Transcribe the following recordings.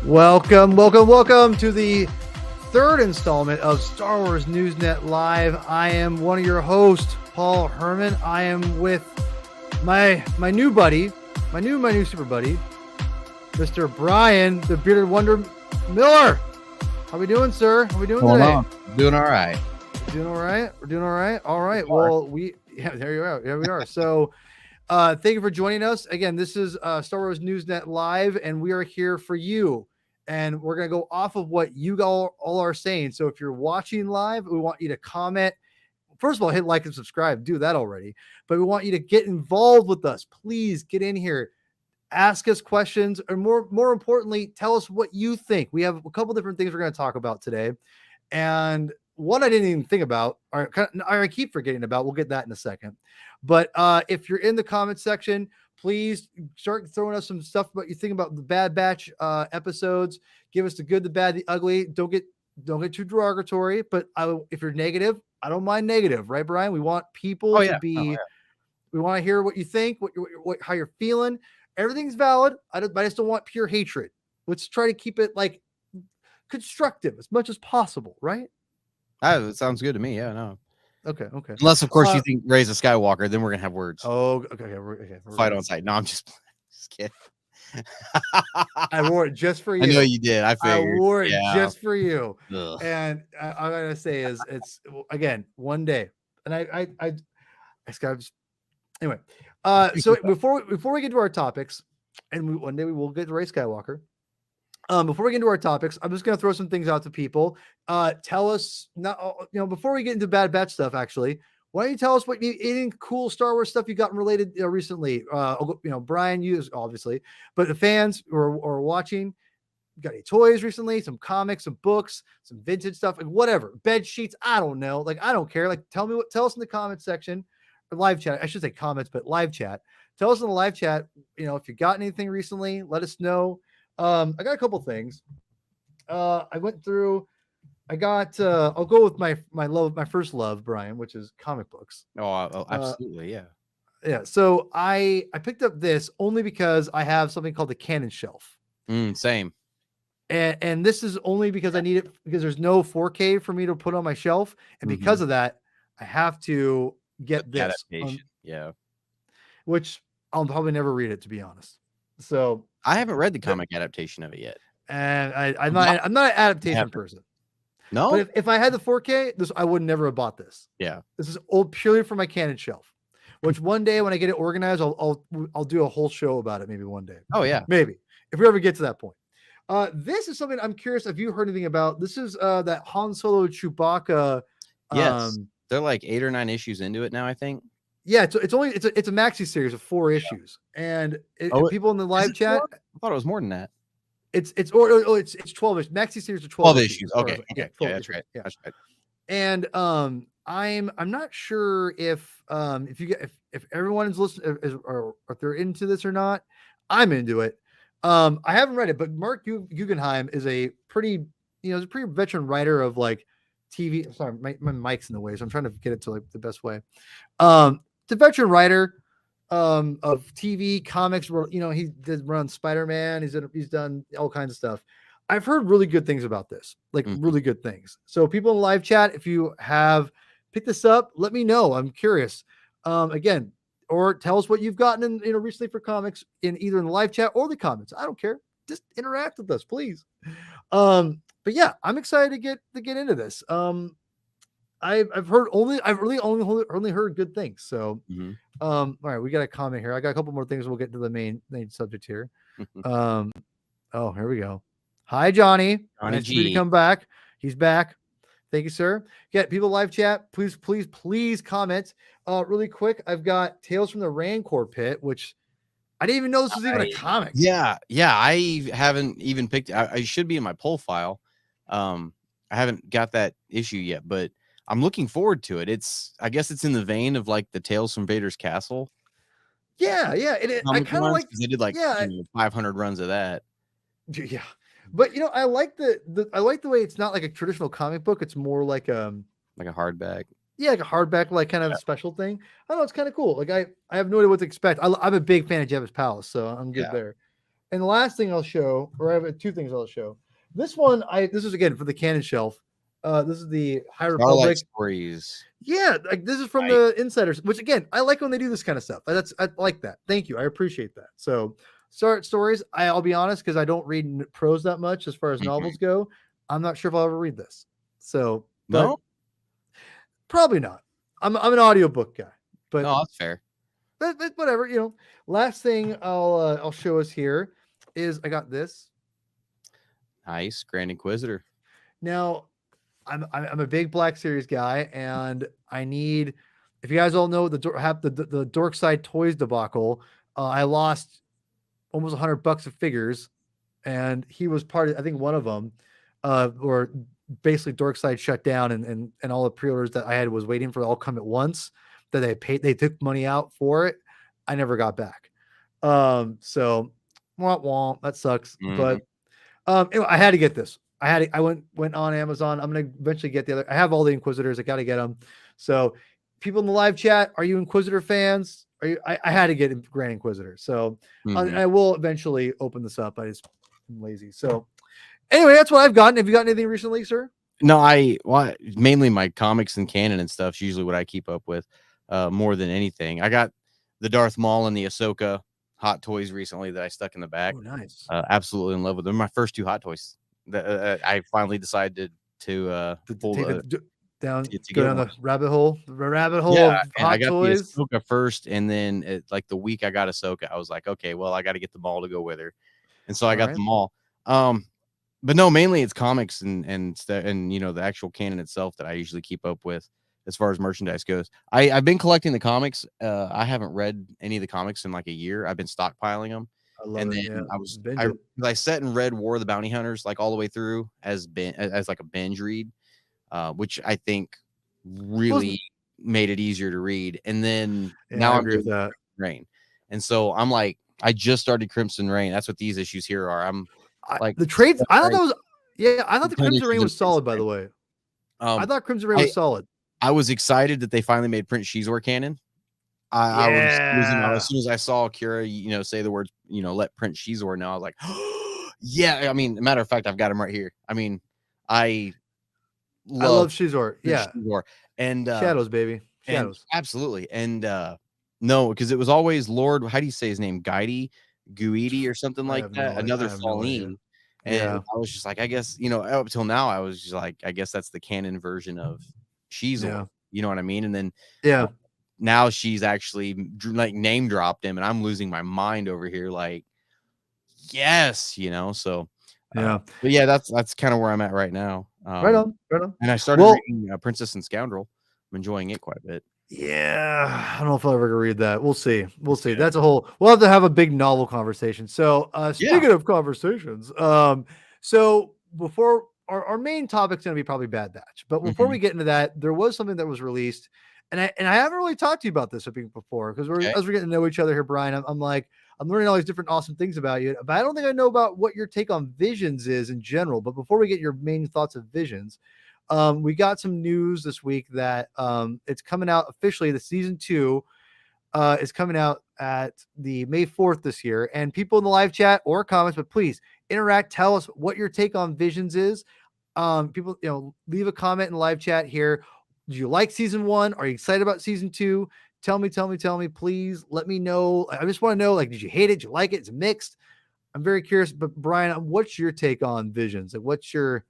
Welcome to the third installment of Star Wars Newsnet Live. I am one of your hosts, Paul Herman. I am with my new buddy, my new super buddy, Mr. Brian, the Bearded Wonder Miller. How we doing, sir? How we doing today? Doing all right. Doing all right. We're doing all right. All right. Well, there you are. There we are. So, thank you for joining us again. This is Star Wars Newsnet Live, and we are here for you. And we're going to go off of what you all are saying. So if you're watching live, we want you to comment. First of all, hit like and subscribe. Do that already. But we want you to get involved with us. Please get in here. Ask us questions. Or more importantly, tell us what you think. We have a couple different things we're going to talk about today. And one I didn't even think about, or I keep forgetting about. We'll get that in a second. But if you're in the comment section, please start throwing us some stuff about you think about the Bad Batch episodes. Give us the good, the bad, the ugly. Don't get too derogatory. But if you're negative, I don't mind negative, right, Brian? We want people to be. We want to hear what you think, how you're feeling. Everything's valid. I just don't want pure hatred. Let's try to keep it like constructive as much as possible, right? That sounds good to me. Yeah, no. Okay. Unless, of course, you think Rey's a Skywalker, then we're gonna have words. Oh, okay. Fight on site. No, I'm just kidding. I wore it just for you. I know you did. I figured. I wore it just for you. Ugh. And I gotta say is it's again one day, and I just gotta anyway. So before we get to our topics, and one day we will get to Rey Skywalker. Before we get into our topics, I'm just going to throw some things out to people. Tell us, before we get into Bad Batch stuff, actually, why don't you tell us what any cool Star Wars stuff you gotten related recently? Brian, you obviously, but the fans who are watching, you got any toys recently, some comics, some books, some vintage stuff, like whatever, bed sheets. I don't know. Like, I don't care. Like, tell us in the comment section or live chat. I should say comments, but live chat. Tell us in the live chat, if you got anything recently, let us know. I got a couple things. I went through. I got. I'll go with my first love, Brian, which is comic books. Oh, absolutely, yeah. So I picked up this only because I have something called the Canon Shelf. Same. And this is only because I need it because there's no 4K for me to put on my shelf, and because of that, I have to get this adaptation. Which I'll probably never read it, to be honest. So I haven't read the comic adaptation of it yet, and I'm not an adaptation person. No, but if I had the 4K, I would never have bought this. Yeah, this is old purely for my Canon shelf. Which one day when I get it organized, I'll do a whole show about it. Maybe one day. Oh yeah, maybe if we ever get to that point. This is something I'm curious if you heard anything about. This is that Han Solo Chewbacca. Yes, they're like 8 or 9 issues into it now, I think. Yeah, it's a maxi series of 4 issues, and people in the live chat. I thought it was more than that. It's 12 issues. Maxi series of 12 issues. Okay, yeah, that's right. Yeah. That's right. And I'm not sure if everyone is listening or if they're into this or not. I'm into it. I haven't read it, but Mark Guggenheim is a pretty veteran writer of like TV. Sorry, my mic's in the way, so I'm trying to get it to like the best way. It's a veteran writer of TV comics where he did run Spider-Man. He's done all kinds of stuff. I've heard really good things about this, like really good things. So people in the live chat, if you have picked this up, let me know. I'm curious. Again, or tell us what you've gotten in recently for comics in either in the live chat or the comments. I don't care. Just interact with us, please. But yeah, I'm excited to get into this. I've really only heard good things. So, all right, we got a comment here. I got a couple more things. We'll get to the main subject here. Oh, here we go. Hi, Johnny. Johnny Nice to come back. He's back. Thank you, sir. Get people live chat. Please comment. Really quick. I've got Tales from the Rancor Pit, which I didn't even know this was even a comic. Yeah. I haven't even picked. I should be in my poll file. I haven't got that issue yet, but I'm looking forward to it. I guess it's in the vein of like the Tales from Vader's Castle. Yeah. I kind of like they did like 500 runs of that. Yeah. But I like the way it's not like a traditional comic book. It's more like a hardback. Yeah, like a hardback, like kind of special thing. I don't know, it's kind of cool. Like I have no idea what to expect. I'm a big fan of Jabba's Palace, so I'm good there. And the last thing I'll show, or I have two things I'll show. This one, this is again for the canon shelf. This is the High Starlight Republic. Stories. Yeah, like this is from Right. the insiders, which again, I like when they do this kind of stuff. I like that. Thank you. I appreciate that. So start stories. I'll be honest, because I don't read prose that much as far as Mhm. novels go. I'm not sure if I'll ever read this. So, but No, probably not. I'm an audiobook guy, but no, that's fair. but whatever, you know. Last thing I'll show us here is I got this. Nice, Grand Inquisitor. Now, I'm a big Black Series guy, and I need. If you guys all know the Dork Side Toys debacle, I lost almost $100 of figures, and he was part of. I think one of them, or basically Dork Side shut down, and all the pre-orders that I had was waiting for all come at once. That they took money out for it. I never got back. So womp, that sucks. Mhm. But anyway, I had to get this. I went on Amazon. I'm gonna eventually get the other. I have all the Inquisitors. I got to get them. So, people in the live chat, are you Inquisitor fans? Are you? I had to get Grand Inquisitor. So, Mhm. I will eventually open this up. I'm lazy. So, anyway, that's what I've gotten. Have you gotten anything recently, sir? No, mainly my comics and canon and stuff's usually what I keep up with, more than anything. I got the Darth Maul and the Ahsoka Hot Toys recently that I stuck in the back. Oh, nice. Absolutely in love with them. My first 2 Hot Toys that I finally decided to pull Take the it down, to go get down one. the rabbit hole. The rabbit hole Yeah, of and I Hot got Toys. the Ahsoka first, and then like the week I got Ahsoka, I was like, okay, well, I got to get the Maul to go with her, and so I got Alright. the Maul. But no, mainly it's comics and you know the actual canon itself that I usually keep up with as far as merchandise goes. I've been collecting the comics. I haven't read any of the comics in like a year. I've been stockpiling them, I love and it. then Yeah, binge I it. I sat and read War of the Bounty Hunters like all the way through as like a binge read, which I think really made it easier to read. And then Yeah, now I I'm agree with doing that. Rain, and so I'm like, I just started Crimson Rain. That's what these issues here are. I'm like The trades. I thought right, that was. Yeah, I thought the 10 Crimson Rain issues of was solid. By Crimson the Rain. way, I thought Crimson Rain I was solid. I was excited that they finally made Prince Shizor canon. I was losing my as soon as I saw Kira, you know, say the words, you know, let Prince Shizor know. I was like, yeah. I mean, matter of fact, I've got him right here. I mean, I love love Shizor. Prince Yeah, Shizor, and Shadows, baby, and Shadows. absolutely, and no, because it was always Lord. How do you say his name? Guidi or something I like have that. no. I Another have no idea. Falleen. And Yeah, I was just like, I guess, you know, up till now, I was just like, I guess that's the canon version of Shizor. yeah, You know what I mean? And then yeah. now she's actually like name dropped him, and I'm losing my mind over here. Like, yes, you know. So, Yeah. but yeah, that's kind of where I'm at right now. Right on. Right on. And I started Well, reading Princess and Scoundrel. I'm enjoying it quite a bit. yeah, I don't know if I'll ever gonna read that. We'll see. We'll It's see. good. That's a whole. We'll have to have a big novel conversation. So, Yeah. speaking of conversations, so before our main topic's gonna be probably Bad Batch, but before Mhm. we get into that, there was something that was released, and I haven't really talked to you about this before because Okay. as we're getting to know each other here, Brian. I'm like I'm learning all these different awesome things about you, but I don't think I know about what your take on Visions is in general. But before we get your main thoughts of Visions. We got some news this week that it's coming out officially. The season 2 is coming out at the May 4th this year. And people in the live chat or comments, but please interact. Tell us what your take on Visions is. People, you know, leave a comment in the live chat here. Do you like season 1? Are you excited about season 2? Tell me, please. Let me know. I just want to know, like, did you hate it? Did you like it? It's mixed. I'm very curious. But Brian, what's your take on Visions? Like, what's your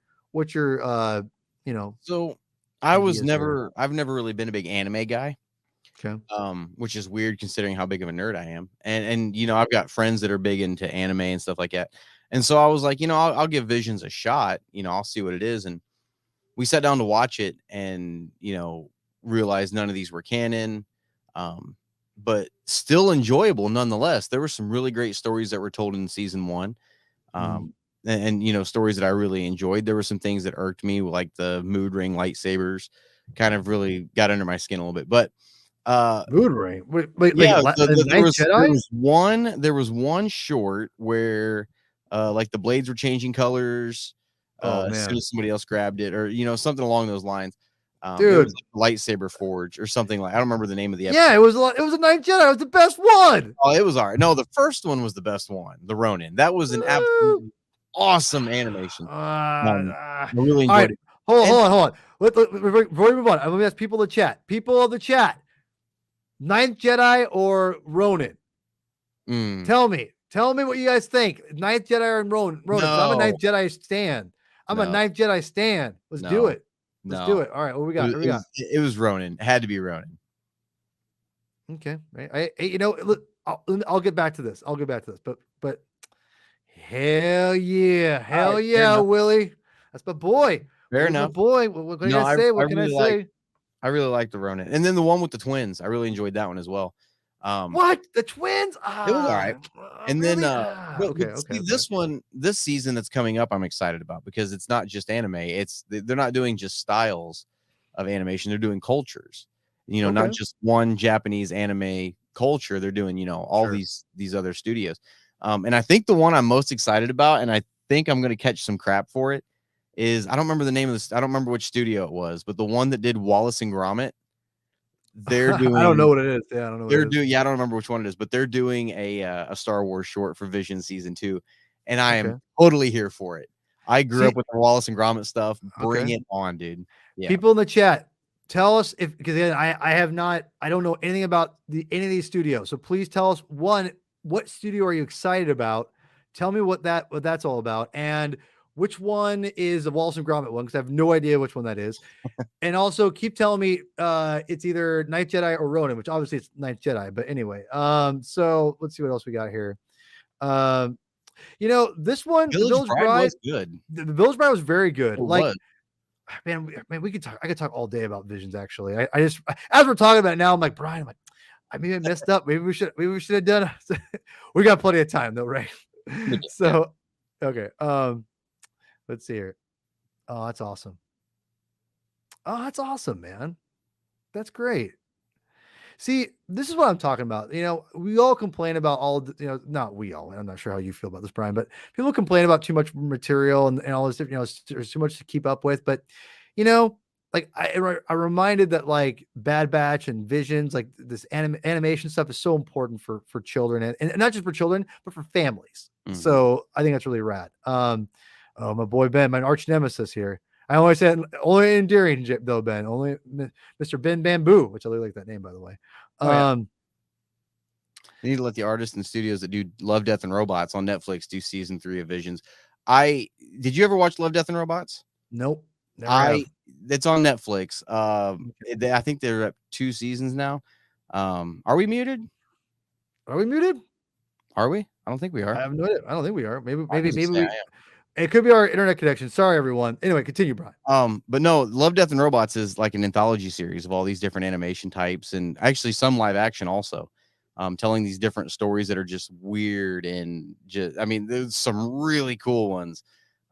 you know, So ideas here? I've never really been a big anime guy, Okay. which is weird considering how big of a nerd I am. And you know, I've got friends that are big into anime and stuff like that. And so I was like, you know, I'll give Visions a shot. You know, I'll see what it is. And we sat down to watch it, and you know, realized none of these were canon, but still enjoyable nonetheless. There were some really great stories that were told in season 1. Um, and you know, stories that I really enjoyed. There were some things that irked me, like the mood ring lightsabers, kind of really got under my skin a little bit. But Mood Ring. Wait, yeah, the Ninth Jedi? there was one short where like the blades were changing colors Oh as soon man. as somebody else grabbed it, or you know, something along those lines. It was Dude. like Lightsaber Forge or something like. I don't remember the name of the episode. Yeah, it was a Ninth Jedi. It was the best one. Oh, it was all right. No, the first one was the best one, the Ronin. That was an Woo. absolutely awesome animation. I really All right, enjoyed it. hold And on. Before we move on, let me ask people in the chat. People of the chat, Ninth Jedi or Ronin? Tell me what you guys think. Ninth Jedi or Ronin? Because I'm a Ninth Jedi stan. I'm a Ninth Jedi stan. Let's do it. Let's do it. All right, what we got? It was Ronin. It had to be Ronin. Okay, look, I'll get back to this. But hell yeah, Willie. That's my boy. Fair enough. My boy. What can I say? What can I say? I really like the Ronin, and then the one with the twins. I really enjoyed that one as well. What, the twins? It was all right. And really? then this one, this season that's coming up, I'm excited about because it's not just anime. They're not doing just styles of animation. They're doing cultures. Not just one Japanese anime culture. They're doing all these other studios. And I think the one I'm most excited about, and I think I'm going to catch some crap for it, is I don't remember the name of this. I don't remember which studio it was, but the one that did Wallace and Gromit. They're doing. I don't know what it is. Yeah, I don't know. They're doing. Yeah, I don't remember which one it is, but they're doing a Star Wars short for Vision season 2, and I am totally here for it. I grew up with the Wallace and Gromit stuff. Bring it on, dude. Yeah. People in the chat, tell us because I don't know anything about any of these studios. So please tell us, one, what studio are you excited about? Tell me what that's all about, and which one is the Wallace and Gromit one, because I have no idea which one that is. And also keep telling me it's either Ninth Jedi or Ronin, which obviously it's Ninth Jedi. But anyway, so let's see what else we got here. This one, The Village Bride was good. The Village Bride was very good. Was. Man, we could talk. I could talk all day about Visions. Actually, I just, as we're talking about it now, I'm like, Brian, I maybe I messed up. Maybe we should have done. We got plenty of time though, right? So, okay. Let's see here. Oh, that's awesome. Oh, that's awesome, man. That's great. See, this is what I'm talking about. We all complain about not we all. I'm not sure how you feel about this, Brian, but people complain about too much material and all this different, there's too much to keep up with. But, like I reminded that like Bad Batch and Visions, like this animation stuff is so important for children and not just for children, but for families. Mm-hmm. So I think that's really rad. Oh, my boy Ben, my arch nemesis here. I always said only endearing though, Ben. Only Mr. Ben Bamboo, which I really like that name, by the way. You need to let the artists and studios that do Love, Death, and Robots on Netflix do season 3 of Visions. Did you ever watch Love, Death, and Robots? Nope. It's on Netflix. I think they're at 2 seasons now. Are we muted? Are we muted? Are we? I don't think we are. I have no idea. I don't think we are. Maybe we. It could be our internet connection. Sorry, everyone. Anyway, continue, Brian. But no, Love, Death, and Robots is like an anthology series of all these different animation types and actually some live action also, telling these different stories that are just weird and there's some really cool ones.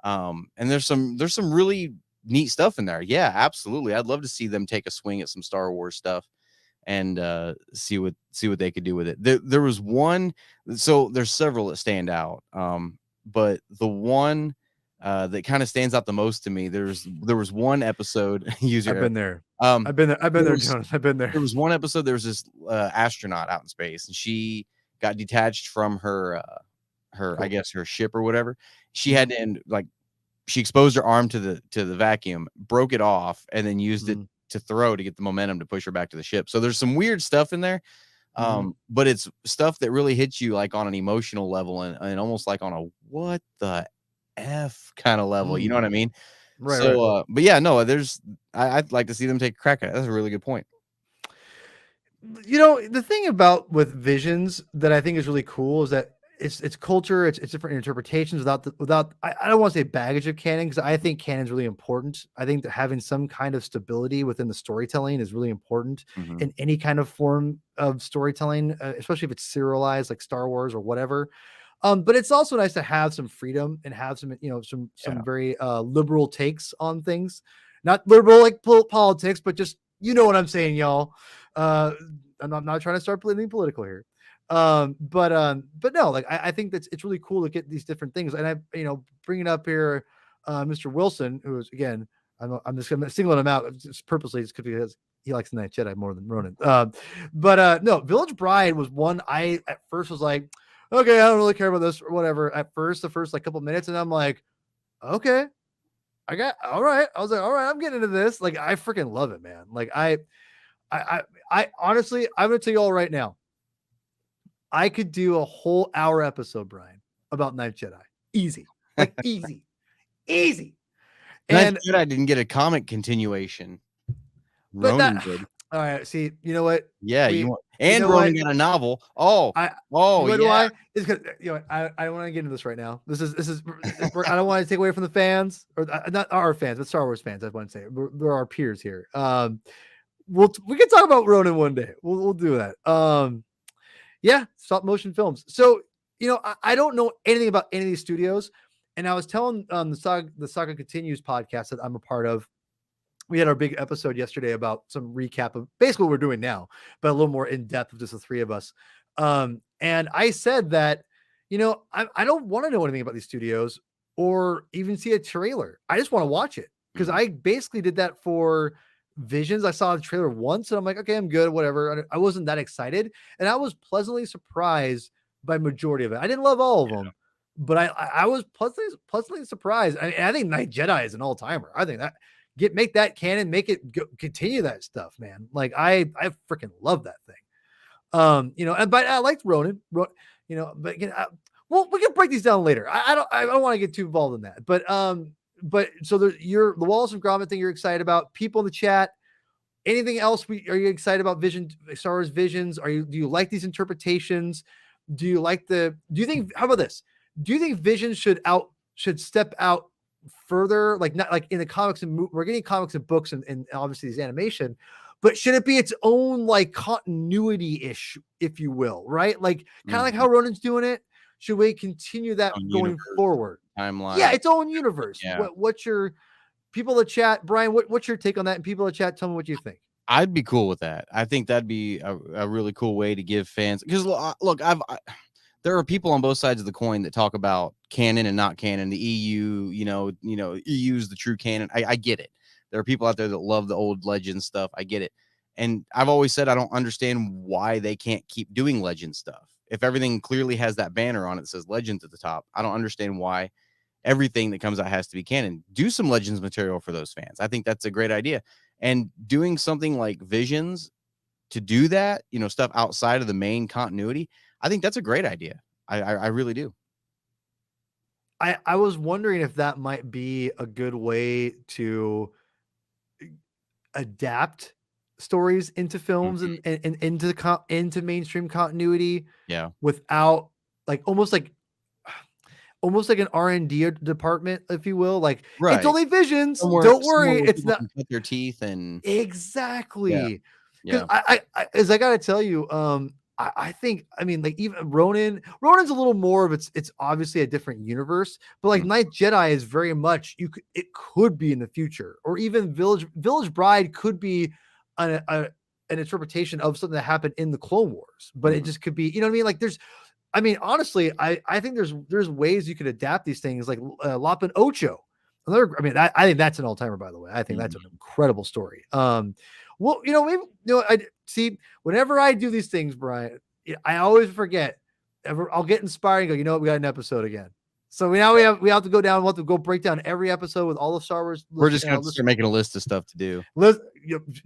And there's some really neat stuff in there. Yeah, absolutely. I'd love to see them take a swing at some Star Wars stuff and see what they could do with it. There was one, so there's several that stand out. But the one that kind of stands out the most to me, there was one episode. I've been there. I've been there, Jonas. I've been there. There was one episode. There was this astronaut out in space, and she got detached from her I guess her ship or whatever. She had to end she exposed her arm to the vacuum, broke it off, and then used it to throw to get the momentum to push her back to the ship. So there's some weird stuff in there. But it's stuff that really hits you like on an emotional level and almost like on a what the F kind of level. You know what I mean? Right. So, right. But yeah, no, I'd like to see them take a crack at it. That's a really good point. The thing about with Visions that I think is really cool is that it's culture, it's different interpretations without I don't want to say baggage of canon, because I think canon is really important. I think that having some kind of stability within the storytelling is really important in any kind of form of storytelling, especially if it's serialized like Star Wars or whatever. But it's also nice to have some freedom and have some some very liberal takes on things, not liberal like politics, but just what I'm saying, y'all. I'm not trying to start anything political here. But no, like I think it's really cool to get these different things. And I, bringing up here, Mr. Wilson, who is again, I'm just gonna single him out just purposely, just because he likes the Night Jedi more than Ronan. No, Village Bride was one I at first was like, okay, I don't really care about this or whatever. At first, the first like couple minutes, and I'm like, okay, all right. I was like, all right, I'm getting into this. Like, I freaking love it, man. Like, I honestly, I'm gonna tell you all right now, I could do a whole hour episode, Brian, about Night Jedi, easy, like easy. And And I didn't get a comic continuation. but Ronan that did. all right. See, you know what? Yeah, We, you want, you and know Ronan what? got a novel. I Oh what do yeah. It's because I don't want to get into this right now. This is I don't want to take away from the fans or not our fans, but Star Wars fans. I want to say they're our peers here. We can talk about Ronan one day. We'll do that. Yeah, stop motion films. So I don't know anything about any of these studios, and I was telling the Saga Continues podcast that I'm a part of. We had our big episode yesterday about some recap of basically what we're doing now, but a little more in depth with just the three of us. And I said that, I don't want to know anything about these studios or even see a trailer. I just want to watch it because I basically did that for Visions. I saw the trailer once and I'm like, okay, I'm good, whatever. I wasn't that excited, and I was pleasantly surprised by majority of it. I didn't love all of them, but I was pleasantly surprised. I think Night Jedi is an all timer. I think that make that canon, make it continue that stuff, man. Like I freaking love that thing. But I liked Ronan, but well, we can break these down later. I don't want to get too involved in that, but so the Wallace and Gromit thing you're excited about. People in the chat, anything else? Are you excited about Star Wars Visions? Do you like these interpretations? Do you think, how about this? Do you think Visions should step out further, like not like in the comics, and we're getting comics and books and obviously these animation, but should it be its own like continuity-ish, if you will, right? Like kind of like how Ronan's doing it. Should we continue that going forward? Timeline. Yeah, its own universe. Yeah. What's your people in the chat, Brian? What's your take on that? And people in the chat, tell me what you think. I'd be cool with that. I think that'd be a really cool way to give fans, because look, there are people on both sides of the coin that talk about canon and not canon. The EU, EU is the true canon. I get it. There are people out there that love the old legend stuff. I get it. And I've always said I don't understand why they can't keep doing legend stuff. If everything clearly has that banner on it that says Legends at the top, I don't understand why everything that comes out has to be canon. Do some Legends material for those fans. I think that's a great idea. And doing something like Visions to do that, stuff outside of the main continuity, I think that's a great idea. I really do. I was wondering if that might be a good way to adapt stories into films and into mainstream continuity. Yeah. Without almost like an R&D department, if you will. Like, right. It's only Visions. Don't worry. It's not cut their teeth and exactly. Because I as I gotta tell you, I think, like even Ronan's a little more of it's obviously a different universe, but like Night Jedi is very much it could be in the future, or even Village Bride could be an interpretation of something that happened in the Clone Wars, but it just could be, you know what I mean? Like honestly, I think there's ways you could adapt these things, like Lop and Ocho. I think that's an all-timer, by the way. I think that's an incredible story. Well, I see whenever I do these things, Brian, I always forget. I'll get inspired and go, we got an episode again. So we have to go down. We'll have to go break down every episode with all the Star Wars. We're just going to start making a list of stuff to do.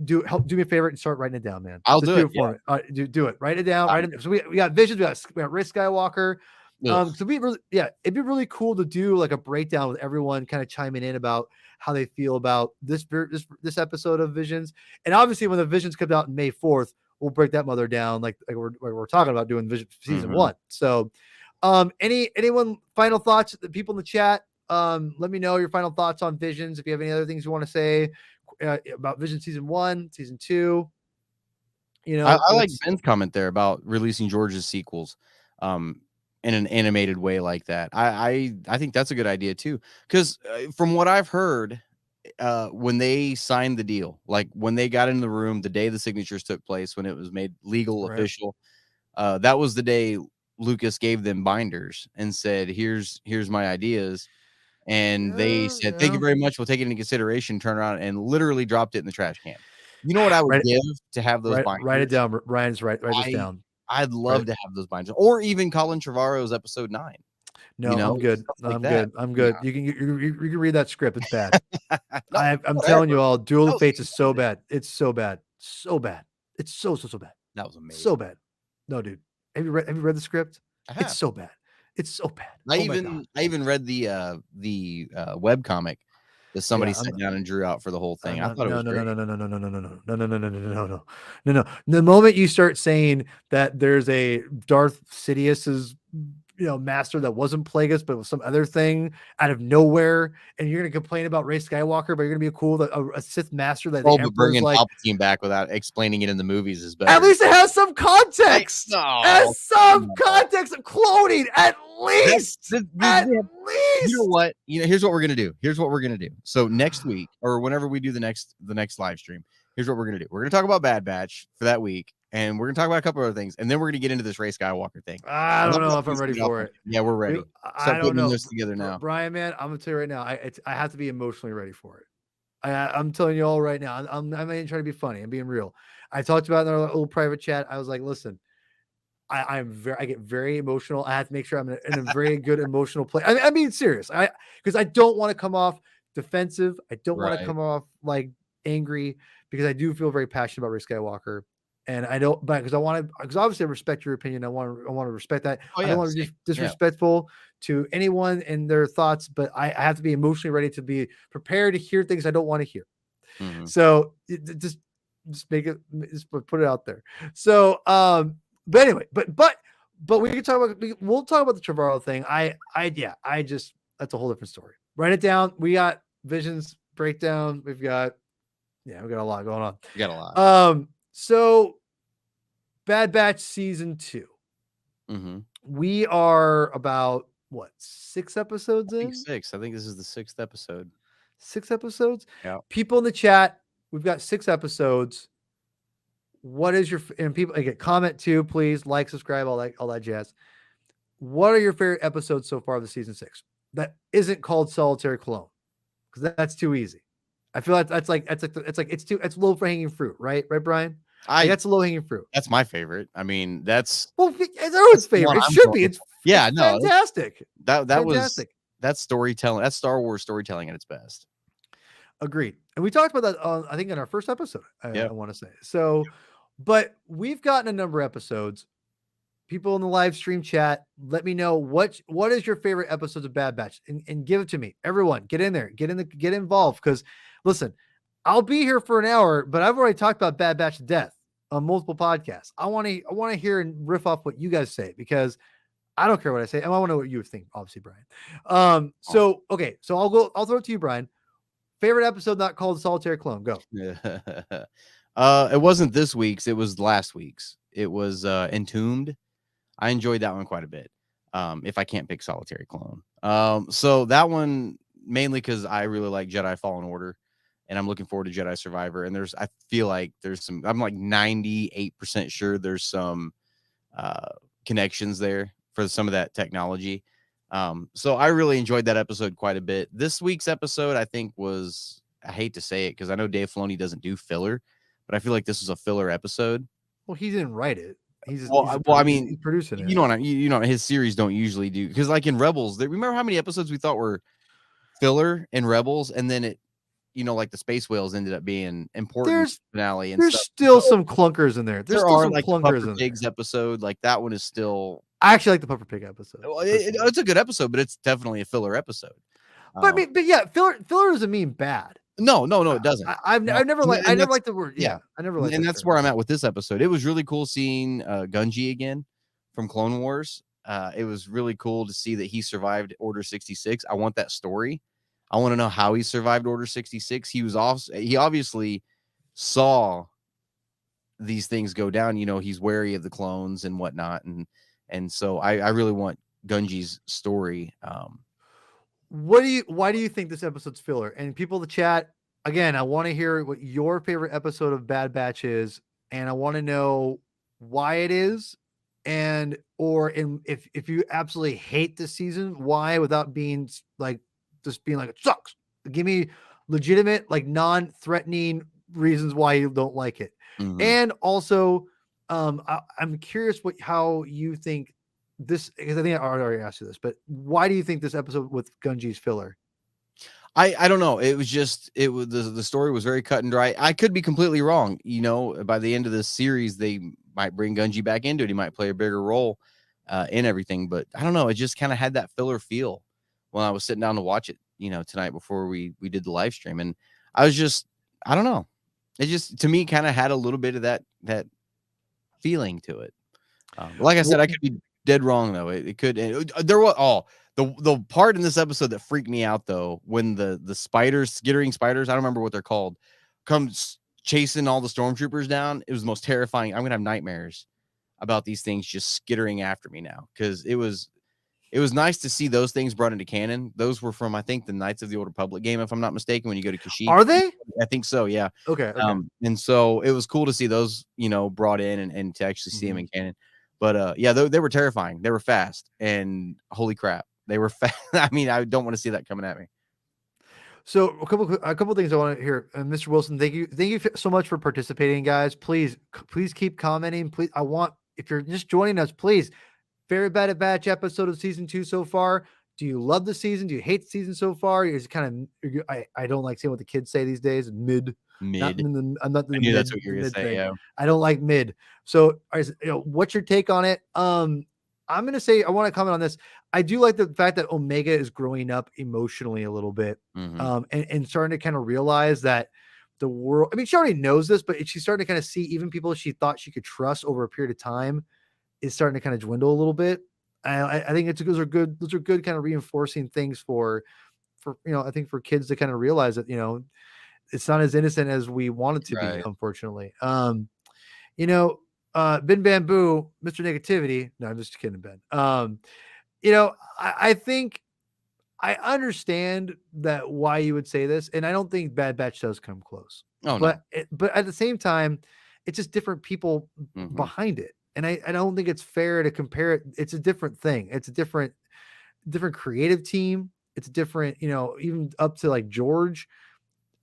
Do me a favor and start writing it down, man. I'll do it for me. All right, do it. Write it down. So we got Visions. We got Rick Skywalker. So it'd be really cool to do like a breakdown with everyone kind of chiming in about how they feel about this episode of Visions. And obviously when the Visions comes out on May 4th, we'll break that mother down like we're talking about doing Vision season 1. So anyone final thoughts? The people in the chat, let me know your final thoughts on Visions. If you have any other things you want to say about Vision season 1, season 2. I like Ben's comment there about releasing George's sequels in an animated way like that. I think that's a good idea too, because from what I've heard, when they signed the deal, like when they got in the room the day the signatures took place, when it was made legal, official, that was the day Lucas gave them binders and said, here's my ideas. and they said, "Thank you Yeah. very much. We'll take it into consideration." Turn around and literally dropped it in the trash can. You know what I would Write give to have those write it binders? down. Ryan's write this I down. I'd Right. love to have those binders, or even Colin Trevorrow's episode 9. You No, know, I'm good. stuff like I'm that. good. I'm Yeah. good. You can read that script. It's bad. No, I'm telling you whatever. all, Duel That of was Fates is so bad. It's so bad. So bad. It's so bad. that was amazing. So bad. No, dude. Have you read the script? I It's have. so bad. It's so bad. I Oh my god. even read the web comic that somebody Yeah, I'm sat down and drew out for the whole thing. I no, thought it no, was no, no, great. no, no, no, no, no, no, no, no, no, no, no, no, no, no, no, no. The moment you start saying that there's a Darth Sidious's, master that wasn't Plagueis, but was some other thing out of nowhere, and you're gonna complain about Rey Skywalker, but you're gonna be a Sith master that the Oh, but Emperor's bringing like, Palpatine back without explaining it in the movies is better. at least it has some context. No, Has some no. context of cloning, at least. At You know least. what? Here's what we're gonna do. Here's what we're gonna do. So next week, or whenever we do the next live stream, here's what we're gonna do. We're gonna talk about Bad Batch for that week, and we're gonna talk about a couple other things, and then we're gonna get into this Rey Skywalker thing. I don't know if I'm ready for it. Yeah, we're ready. Dude, I Start don't putting know. those together now. Brian, man, I'm gonna tell you right now. I have to be emotionally ready for it. I'm telling you all right now. I'm not even trying to be funny. I'm being real. I talked about it in our little private chat. I was like, listen, I get very emotional. I have to make sure I'm in a very good emotional place. I mean, serious. Because I don't want to come off defensive. I don't want to Right. come off like angry, because I do feel very passionate about Rey Skywalker. And I don't, but because obviously I respect your opinion. I want to respect that. Oh, I yeah, don't want to be same. disrespectful to anyone and their thoughts, but I have to be emotionally ready to be prepared to hear things I don't want to hear. Mhm. So just make it, just put it out there. So, but anyway, but we can talk about, we'll talk about the Trevorrow thing. That's a whole different story. Write it down. We got Visions breakdown. We got a lot going on. You got a lot. So Bad Batch season 2. Mm-hmm. We are about 6 episodes in? 6. I think this is the 6th episode. 6 episodes? Yeah. People in the chat, we've got 6 episodes. What is your, and people again, comment too, please, like, subscribe, all that jazz. What are your favorite episodes so far of the season 6 that isn't called Solitary Clone? Because that's too easy. I feel like it's low hanging fruit, right, Brian? That's a low hanging fruit. That's my favorite. I mean, it's everyone's favorite. It should be. It's fantastic. That was storytelling. That's Star Wars storytelling at its best. Agreed. And we talked about that I think in our first episode. I want to say so, but we've gotten a number of episodes. People in the live stream chat, let me know what is your favorite episodes of Bad Batch, and give it to me. Everyone, get in there, get involved. Because listen, I'll be here for an hour, but I've already talked about Bad Batch to death on multiple podcasts. I want to hear and riff off what you guys say, because I don't care what I say. I want to know what you think, obviously, Brian. So I'll throw it to you, Brian. Favorite episode not called Solitary Clone. Go. It wasn't this week's, it was last week's. It was Entombed. I enjoyed that one quite a bit. If I can't pick Solitary Clone. So that one mainly because I really like Jedi Fallen Order, and I'm looking forward to Jedi Survivor. And I feel like I'm like 98% sure there's some connections there for some of that technology. So I really enjoyed that episode quite a bit. This week's episode, I think, I hate to say it because I know Dave Filoni doesn't do filler, but I feel like this was a filler episode. Well, he didn't write it. He's producing it. You know, his series don't usually do, because like in Rebels, remember how many episodes we thought were filler in Rebels, and then it, like the space whales ended up being important in the finale. And there's still some clunkers in there. There are some clunkers in Pigs episode, like that one is still. I actually like the Puffer Pig episode. It's a good episode, but it's definitely a filler episode. But filler doesn't mean bad. No, it doesn't. I never liked the word. Yeah, I never liked. And that's where I'm at with this episode. It was really cool seeing Gungi again from Clone Wars. It was really cool to see that he survived Order 66. I want that story. I want to know how he survived Order 66. He obviously saw these things go down. He's wary of the clones and whatnot, and so I really want Gungi's story. Why do you think this episode's filler? And people in the chat, again, I want to hear what your favorite episode of Bad Batch is, and I want to know why it is, if you absolutely hate this season, why, without being like just being like, it sucks. Give me legitimate, like non-threatening reasons why you don't like it. Mhm. And also, I'm curious how you think this, because I think I already asked you this, but why do you think this episode with Gunji's filler? I don't know. It was just the story was very cut and dry. I could be completely wrong. You know, by the end of this series, they might bring Gunji back into it. He might play a bigger role in everything. But I don't know. It just kind of had that filler feel when I was sitting down to watch it. You know, tonight before we did the live stream, and I don't know. It just to me kind of had a little bit of that feeling to it. Like I said, I could be dead wrong though. It could. There was the part in this episode that freaked me out though, when the spiders, skittering spiders, I don't remember what they're called, comes chasing all the stormtroopers down. It was the most terrifying. I'm gonna have nightmares about these things just skittering after me now, because it was nice to see those things brought into canon. Those were from, I think, the Knights of the Old Republic game, if I'm not mistaken, when you go to Kashyyyk. Are they? I think so, yeah. Okay. And so it was cool to see those, brought in and to actually see them in canon. But yeah, they were terrifying. They were fast, and holy crap, they were fast. I mean, I don't want to see that coming at me. So a couple things I want to hear. Mr. Wilson, thank you so much for participating, guys. Please keep commenting. Please, if you're just joining us, please. Very Bad Batch episode of season 2 so far. Do you love the season? Do you hate the season so far? Is it kind of, I don't like saying what the kids say these days. Mid. I'm not in the I knew that's what you were gonna say. Yeah. I don't like mid. So, what's your take on it? I'm gonna say, I want to comment on this. I do like the fact that Omega is growing up emotionally a little bit, and starting to kind of realize that the world. I mean, she already knows this, but she's starting to kind of see even people she thought she could trust over a period of time is starting to kind of dwindle a little bit. I think those are good kind of reinforcing things for I think for kids to kind of realize that it's not as innocent as we want it to be, unfortunately. Ben Bamboo, Mr. Negativity. No, I'm just kidding, Ben. I think I understand that why you would say this, and I don't think Bad Batch does come close. Oh, but but at the same time, it's just different people behind it. And I don't think it's fair to compare it. It's a different thing. It's a different creative team. It's different, even up to like George.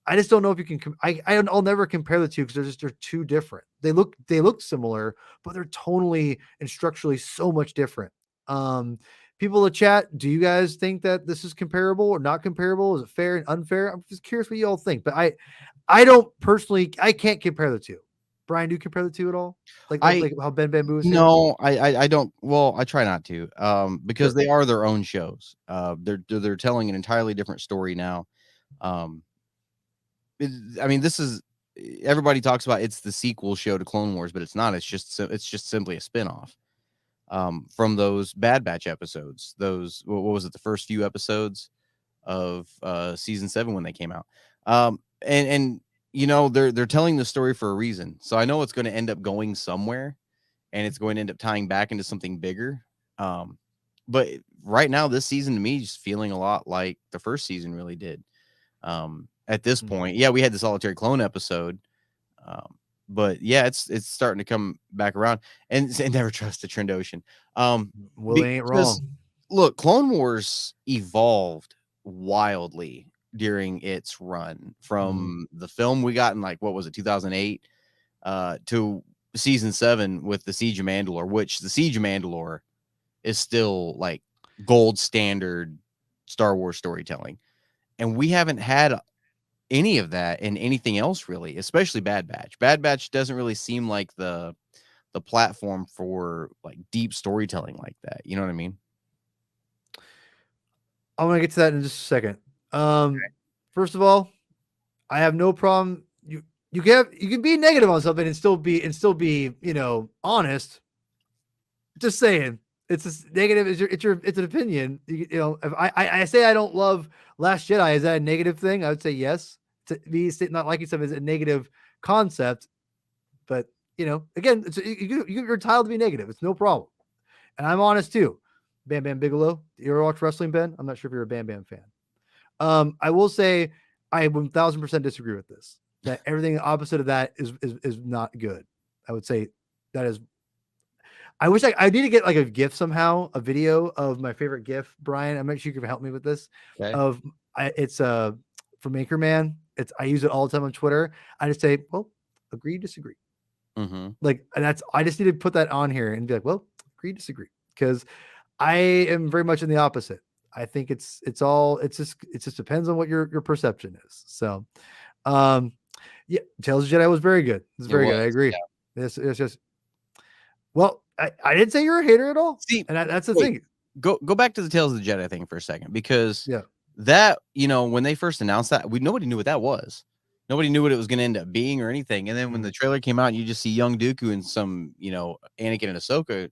I just don't know if you can. I'll never compare the two because they're too different. They look similar, but they're tonally and structurally so much different. People in the chat, do you guys think that this is comparable or not comparable? Is it fair and unfair? I'm just curious what you all think. But I don't personally. I can't compare the two. Brian, do you compare the two at all? Like how Ben Bamboo is? No, I don't. Well, I try not to, because they are their own shows. They're telling an entirely different story now. I mean, this is, everybody talks about it's the sequel show to Clone Wars, but it's not. It's just simply a spinoff from those Bad Batch episodes. Those, what was it? The first few episodes of season 7 when they came out. And they're telling the story for a reason. So I know it's going to end up going somewhere, and it's going to end up tying back into something bigger. But right now, this season to me is feeling a lot like the first season really did. At this point, yeah, we had the Solitary Clone episode. But yeah, it's starting to come back around, and never trust the Trandoshan. Well, ain't wrong. Look, Clone Wars evolved wildly during its run from the film we got in, like, what was it, 2008, to season 7 with the Siege of Mandalore, which the Siege of Mandalore is still like gold standard Star Wars storytelling. And we haven't had any of that in anything else really, especially Bad Batch. Bad Batch doesn't really seem like the platform for like deep storytelling like that. You know what I mean? I want to get to that in just a second. First of all, I have no problem. You can be negative on something and still be honest. Just saying, it's a negative. It's an opinion. If I say I don't love Last Jedi, is that a negative thing? I would say yes. To be not liking something is a negative concept, but again, you're entitled to be negative. It's no problem, and I'm honest too. Bam Bam Bigelow, you ever watch wrestling, Ben? I'm not sure if you're a Bam Bam fan. I will say I 1000% disagree with this. That everything opposite of that is not good. I would say that is. I wish I need to get like a GIF somehow, a video of my favorite GIF. Brian, I'm not sure you can help me with this. Okay. Of it's from Anchorman. I use it all the time on Twitter. I just say, well, agree, disagree. Mm-hmm. Like, and I just need to put that on here and be like, well, agree, disagree, because I am very much in the opposite. I think it just depends on what your perception is. So, yeah, Tales of Jedi was very good. It's very good. I agree. Yeah. It's just, well, I didn't say you're a hater at all. See, and that's the thing. Go back to the Tales of the Jedi thing for a second, because Yeah, that, when they first announced that, nobody knew what that was. Nobody knew what it was going to end up being or anything. And then when the trailer came out, and you just see young Dooku and some, Anakin and Ahsoka,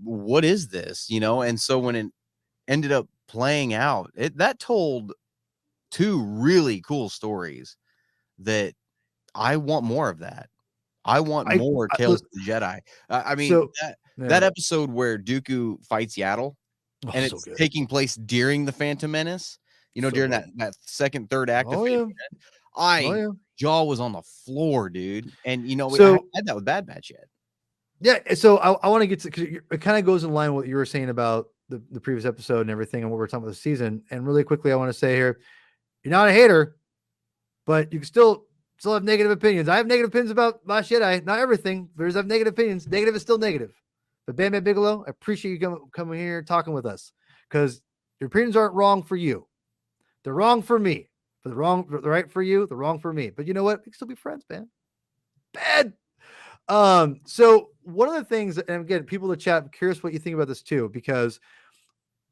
what is this? And so when it ended up playing out, that told two really cool stories that I want more of that. I want more Tales of the Jedi. I mean, so, that episode where Dooku fights Yaddle, and it's taking place during the Phantom Menace, during that second, third act of Phantom Menace, jaw was on the floor, dude. And I haven't had that with Bad Batch yet. Yeah, so I want to get to, because it kind of goes in line with what you were saying about the previous episode and everything, and what we're talking about the season. And really quickly, I want to say here, you're not a hater, but you can still have negative opinions. I have negative opinions about Last Jedi. Not everything. There's have negative opinions. Negative is still negative. But Bam Bam Bigelow, I appreciate you coming here talking with us, because your opinions aren't wrong for you. They're wrong for me. For the right for you, the wrong for me. But you know what? We can still be friends, man. Bad. So one of the things, and again, people in the chat, I'm curious what you think about this too, because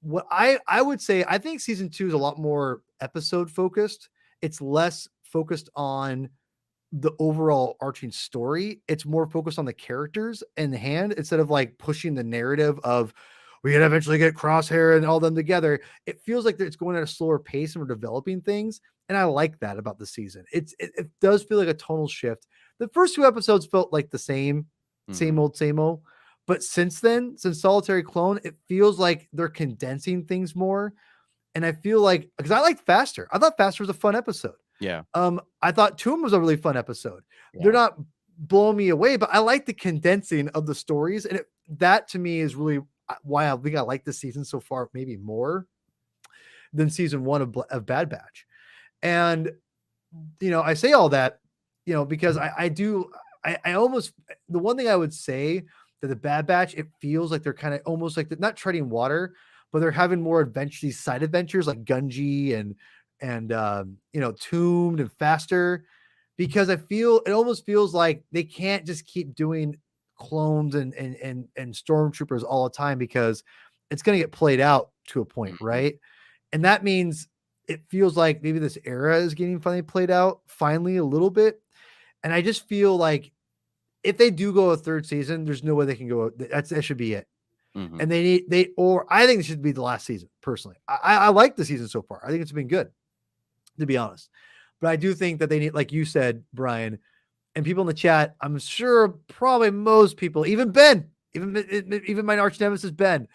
what I would say, I think season 2 is a lot more episode focused. It's less focused on the overall arching story. It's more focused on the characters in hand, instead of like pushing the narrative of we gotta eventually get Crosshair and all them together. It feels like it's going at a slower pace, and we're developing things. And I like that about the season. It does feel like a tonal shift. The first 2 episodes felt like the same old. But since then, since Solitary Clone, it feels like they're condensing things more. And I feel like, because I liked Faster. I thought Faster was a fun episode. Yeah. I thought Tomb was a really fun episode. Yeah. They're not blowing me away, but I like the condensing of the stories. And that to me is really why I think I like this season so far, maybe more than season 1 of Bad Batch. And, I say all that, because I almost, the one thing I would say that the Bad Batch, it feels like they're kind of almost like they're not treading water, but they're having more these side adventures like Gunji and Tombed and Faster, because it almost feels like they can't just keep doing clones and stormtroopers all the time, because it's going to get played out to a point, right? And that means it feels like maybe this era is getting finally played out finally a little bit. And I just feel like if they do go a 3rd season, there's no way they can go. That should be it. And I think it should be the last season. Personally, I like the season so far. I think it's been good, to be honest. But I do think that they need, like you said, Brian, and people in the chat, I'm sure probably most people, even Ben, even my arch nemesis Ben,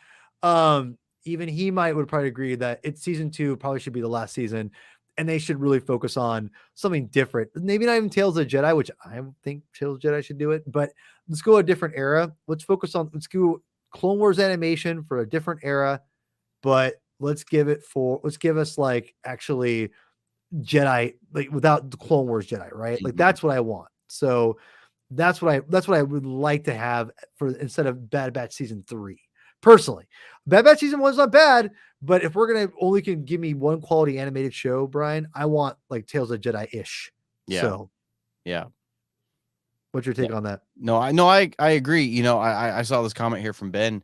even he would probably agree that it's season 2 probably should be the last season, and they should really focus on something different. Maybe not even Tales of the Jedi, which I think Tales of the Jedi should do it, but let's go a different era. Let's go Clone Wars animation for a different era, but let's give us like actually Jedi, like without the Clone Wars Jedi, right? Like that's what I want. So that's what I would like to have for instead of Bad Batch season 3. Personally, Bad Batch season 1 is not bad, but if we're gonna only can give me one quality animated show, Brian, I want like Tales of Jedi ish. Yeah. So, yeah. What's your take on that? No, I agree. I saw this comment here from Ben.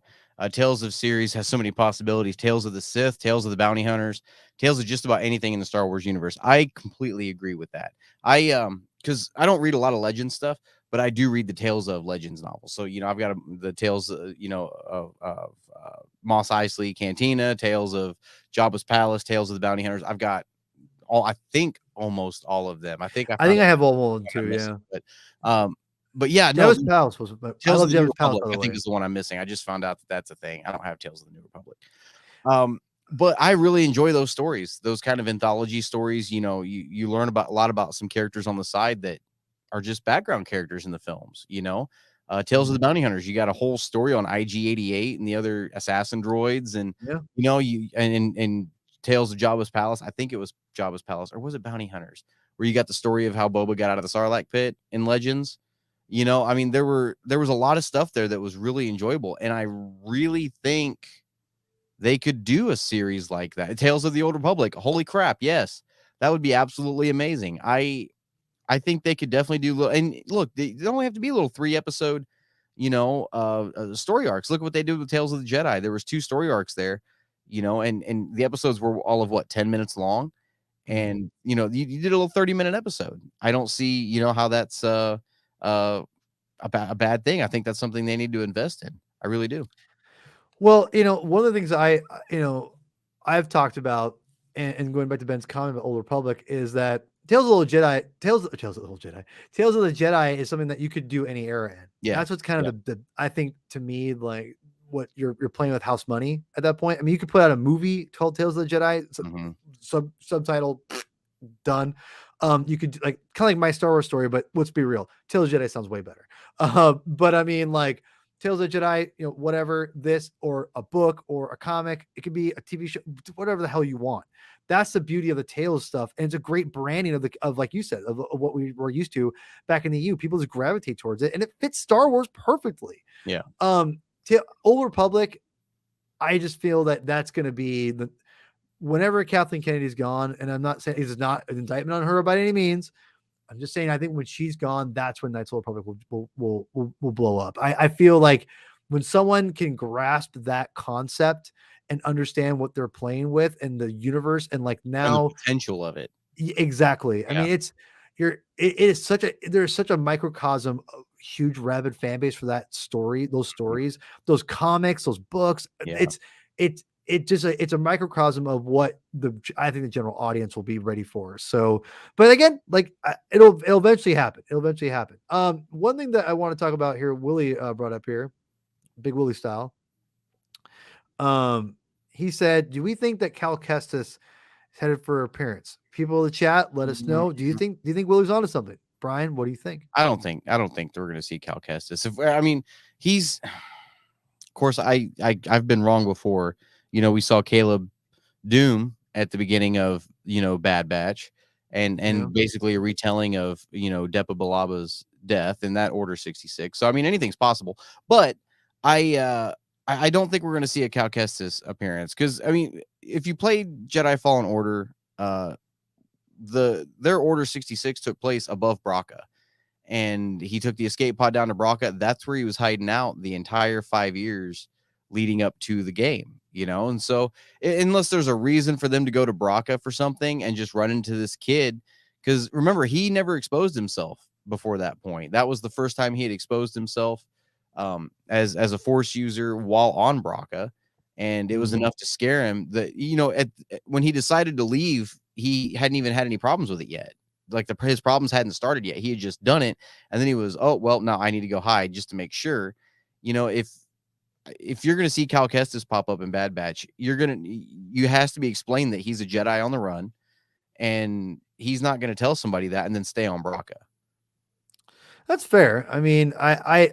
Tales of series has so many possibilities. Tales of the Sith, Tales of the Bounty Hunters, Tales of just about anything in the Star Wars universe. I completely agree with that. Because I don't read a lot of Legends stuff, but I do read the Tales of Legends novels. So, I've got the Tales, of Mos Eisley Cantina, Tales of Jabba's Palace, Tales of the Bounty Hunters. I've got almost all of them. I think I have all of them too. Yeah. But yeah, Jabba's Palace was. Tales of the New Republic, I think, is the one I'm missing. I just found out that that's a thing. I don't have Tales of the New Republic. But I really enjoy those stories, those kind of anthology stories. You learn a lot about some characters on the side that are just background characters in the films. Tales of the Bounty Hunters, you got a whole story on IG-88 and the other assassin droids, and and Tales of Jabba's Palace. I think it was Jabba's Palace, or was it Bounty Hunters, where you got the story of how Boba got out of the Sarlacc pit in Legends. You know, I mean, there was a lot of stuff there that was really enjoyable, and I really think they could do a series like that. Tales of the Old Republic. Holy crap, yes, that would be absolutely amazing. I think they could definitely do little, and look, they only have to be a little 3-episode, story arcs. Look at what they did with Tales of the Jedi. There was 2 story arcs there, and the episodes were all of what, 10 minutes long, and you did a little 30-minute episode. I don't see how that's a bad thing. I think that's something they need to invest in. I really do. Well, one of the things I've talked about, and going back to Ben's comment about Old Republic, is that Tales of the Jedi, Tales of the Jedi is something that you could do any era in. Yeah. That's what's kind of the I think, to me, like, what you're playing with house money at that point. I mean, you could put out a movie called Tales of the Jedi, subtitle, done. You could like kind of like My Star Wars Story, but let's be real, Tales of the Jedi sounds way better. But I mean, like, Tales of the Jedi, whatever, this, or a book or a comic, it could be a TV show, whatever the hell you want. That's the beauty of the Tales stuff, and it's a great branding of like you said, of what we were used to back in the U. People just gravitate towards it, and it fits Star Wars perfectly. Yeah. Old Republic, I just feel that that's going to be whenever Kathleen Kennedy's gone, and I'm not saying it's not an indictment on her by any means. I'm just saying, I think when she's gone, that's when Knights of the Republic will blow up. I feel like when someone can grasp that concept and understand what they're playing with and the universe, and like now and the potential of it. Exactly. I mean, there's such a microcosm, of huge rabid fan base for that story, those stories, those comics, those books. Yeah. It's a microcosm of what I think the general audience will be ready for. So, but again, like, it'll eventually happen. One thing that I want to talk about here, Willie brought up here, Big Willie style. He said, "Do we think that Cal Kestis is headed for appearance?" People in the chat, let us know. Do you think Willie's onto something? Brian, what do you think? I don't think we're going to see Cal Kestis. He's, of course, I've been wrong before. We saw Caleb Doom at the beginning of, Bad Batch, and basically a retelling of, Depa Bilaba's death in that Order 66. So, I mean, anything's possible, but I don't think we're going to see a Cal Kestis appearance, because, I mean, if you played Jedi Fallen Order, their Order 66 took place above Braca, and he took the escape pod down to Braca. That's where he was hiding out the entire 5 years leading up to the game. And so unless there's a reason for them to go to Braca for something and just run into this kid, because remember, he never exposed himself before that point. That was the first time he had exposed himself as a Force user while on Braca, and it was enough to scare him that, when he decided to leave, he hadn't even had any problems with it yet. Like, his problems hadn't started yet. He had just done it, and then he was, oh, well, now I need to go hide just to make sure. If you're going to see Cal Kestis pop up in Bad Batch, you has to be explained that he's a Jedi on the run, and he's not going to tell somebody that and then stay on Braca. That's fair. I mean, I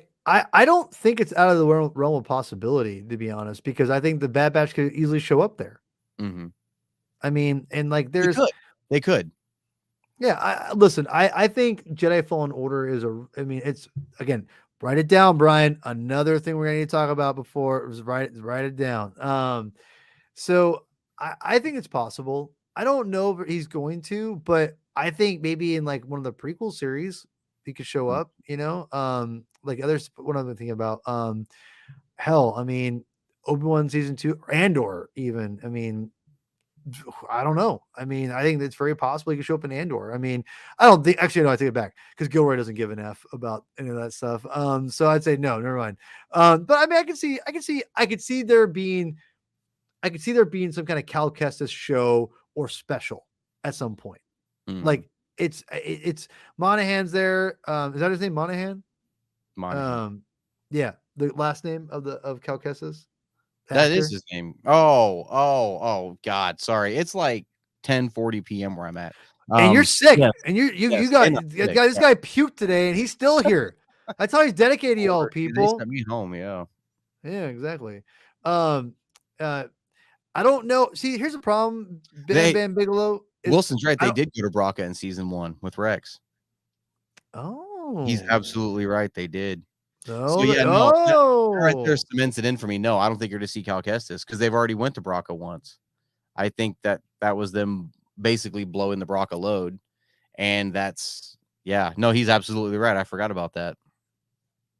don't think it's out of the realm of possibility, to be honest, because I think the Bad Batch could easily show up there. Mm-hmm. I mean, and like, they could. Yeah. Listen, I think Jedi Fallen Order it's, again, write it down, Brian. Another thing we're going to need to talk about before was write it down. So I think it's possible. I don't know if he's going to, but I think maybe in like one of the prequel series, he could show up, like others. What I'm thinking about, hell, I mean, Obi-Wan season 2, Andor even. I mean, I don't know. I mean, I think it's very possible he could show up in Andor. I mean, I don't think, actually, no, I take it back, because Gilroy doesn't give an F about any of that stuff. So I'd say no, never mind. But I mean, I could see there being some kind of Cal Kestis show or special at some point. Like, it's Monahan's there. Is that his name? Monahan? Yeah. The last name of Cal Kestis. That is his name. Oh, God. Sorry. It's like 10:40 p.m. where I'm at. And you're sick. Yes. And you got this guy puked today, and he's still here. That's how he's dedicated to y'all, people. They sent me home. Yeah. Yeah, exactly. I don't know. See, here's the problem. Bam They Bam Bigelow is Wilson's right. I They don't. did go to Braca in season 1 with Rex. He's Oh absolutely right. They did. So no. yeah, no, that right there Oh cements it in for me. No, I don't think you're to see Cal Kestis because they've already went to Braca once. I think that was them basically blowing the Braca load, and that's yeah. No, he's absolutely right. I forgot about that.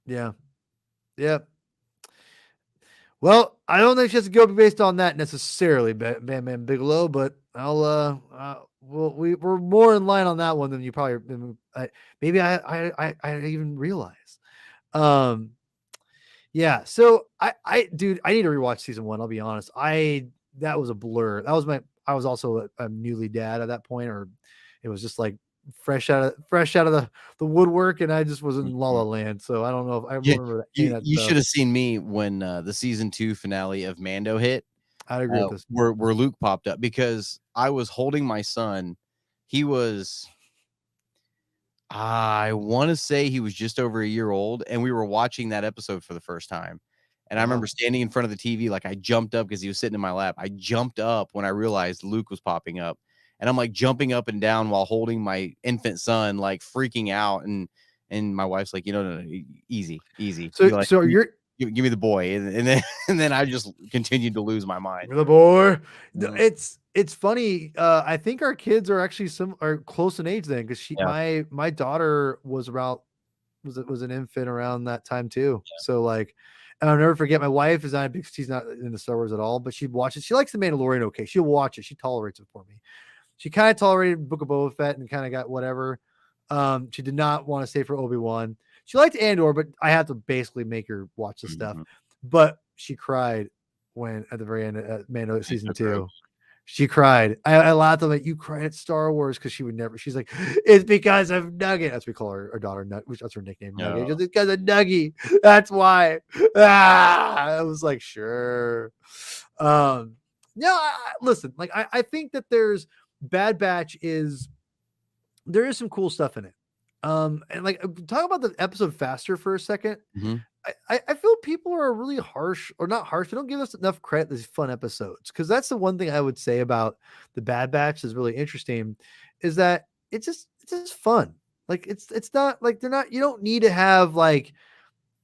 yeah. Yep. Well, I don't think she has to go based on that necessarily, Bam Bam Bigelow, but we're more in line on that one than you probably maybe I even realize. Um, yeah. So dude, I need to rewatch season 1. I'll be honest. That was a blur. I was also a newly dad at that point, or it was just like fresh out of the woodwork, and I just was in La La Mhm. Land. So I don't know if I Yeah, remember any of you that you stuff. should have seen me when the season 2 finale of Mando hit. I agree with this. Where Luke popped up because I was holding my son. He was, I want to say he was just over a year old, and we were watching that episode for the first time. And I Wow. remember standing in front of the TV, like I jumped up because he was sitting in my lap. I jumped up when I realized Luke was popping up, and I'm like jumping up and down while holding my infant son, like freaking out. And my wife's like, no, easy, easy. So You like so you're give me the boy, and then and then I just continued to lose my mind. the boy. Mhm. It's funny. I think our kids are actually are close in age then, because Yeah. my daughter was about was an infant around that time too. So like, and I'll never forget. My wife is not a big. She's not into Star Wars at all, but she watches. She likes the Mandalorian. Okay, she'll watch it. She tolerates it for me. She kind of tolerated Book of Boba Fett and kind of got whatever. She did not want to stay for Obi-Wan. She liked Andor, but I had to basically make her watch the stuff. Mhm. But she cried when at the very end of Mando She's season so 2. gross. She cried. I laughed. I'm like, you cried at Star Wars, because she would never. She's like, it's because of Nugget. That's what we call her daughter. That's her nickname, Nugget. No. Just because of Nuggy. That's why. I was like, sure. No, listen. Like, I think that Bad Batch there is some cool stuff in it. And like, talk about the episode faster for a second. Mhm. I feel people are really harsh, or not harsh. They don't give us enough credit these fun episodes, because that's the one thing I would say about the Bad Batch is really interesting, is that it's just fun. Like it's not like they're not. You don't need to have like.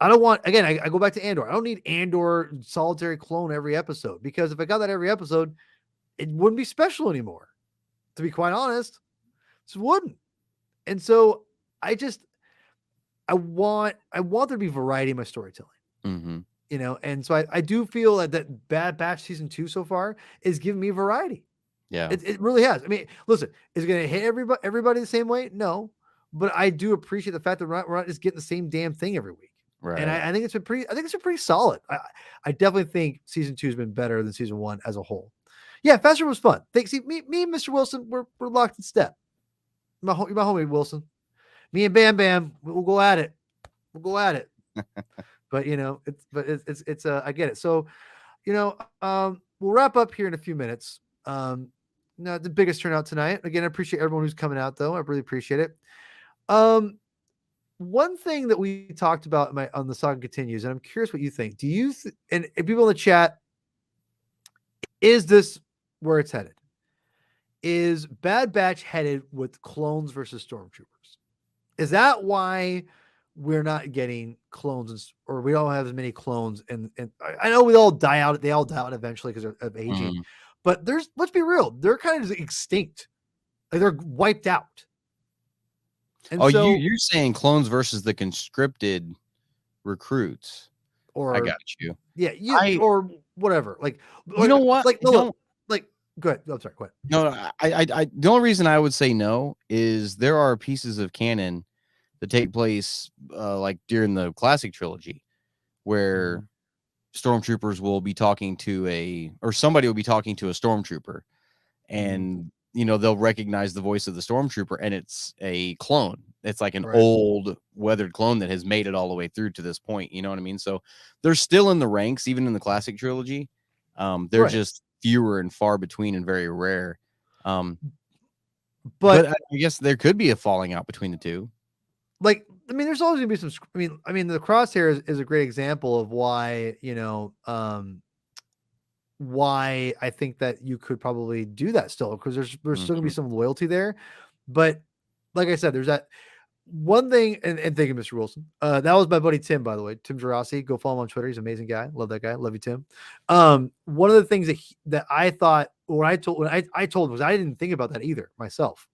I don't want again. I go back to Andor. I don't need Andor solitary clone every episode, because if I got that every episode, it wouldn't be special anymore. To be quite honest, it just wouldn't. And so I just I want there to be variety in my storytelling, Mhm. and so I do feel that Bad Batch season 2 so far is giving me variety. Yeah. It really has. I mean, listen, is it going to hit everybody the same way? No, but I do appreciate the fact that we're not just getting the same damn thing every week. And Right. I think I think it's been pretty solid. I definitely think season 2 has been better than season 1 as a whole. Yeah, Faster was fun. Thanks. See, me and Mr. Wilson, we're locked in step. My homie Wilson. Me and Bam Bam, we'll go at it. We'll go at it. But I get it. So, we'll wrap up here in a few minutes. Not the biggest turnout tonight. Again, I appreciate everyone who's coming out, though. I really appreciate it. Um, One thing that we talked about on the Saga Continues, and I'm curious what you think. Do you and people in the chat, is this where it's headed? Is Bad Batch headed with clones versus stormtroopers? Is that why we're not getting clones, or we don't have as many clones? And I know we all die out. They all die out eventually because of aging. Mhm. But let's be real, they're kind of extinct. Like, they're wiped out. And Oh, so, you're saying clones versus the conscripted recruits. I or got you. yeah, I or whatever. Like, You know what? like You no, know, like go ahead. I'm sorry. Go ahead. no, the only reason I would say no is there are pieces of canon that take place like during the classic trilogy where Mhm. stormtroopers will be talking to or somebody will be talking to a stormtrooper, Mhm. and they'll recognize the voice of the stormtrooper, and it's a clone. It's like an Right. old weathered clone that has made it all the way through to this point. You know what I mean? So they're still in the ranks, even in the classic trilogy. They're Right. just fewer and far between and very rare. Um, but But I guess there could be a falling out between the two. like, I mean, there's always gonna be some. I mean, the Crosshair is a great example of why why I think that you could probably do that still, because there's still gonna be Mhm. some loyalty there. But like I said, there's that one thing, and thank you, Mr. Wilson. That was my buddy Tim, by the way, Tim Gerasi. Go follow him on Twitter. He's an amazing guy. Love that guy. Love you, Tim. One of the things that I thought when I told him was I didn't think about that either myself.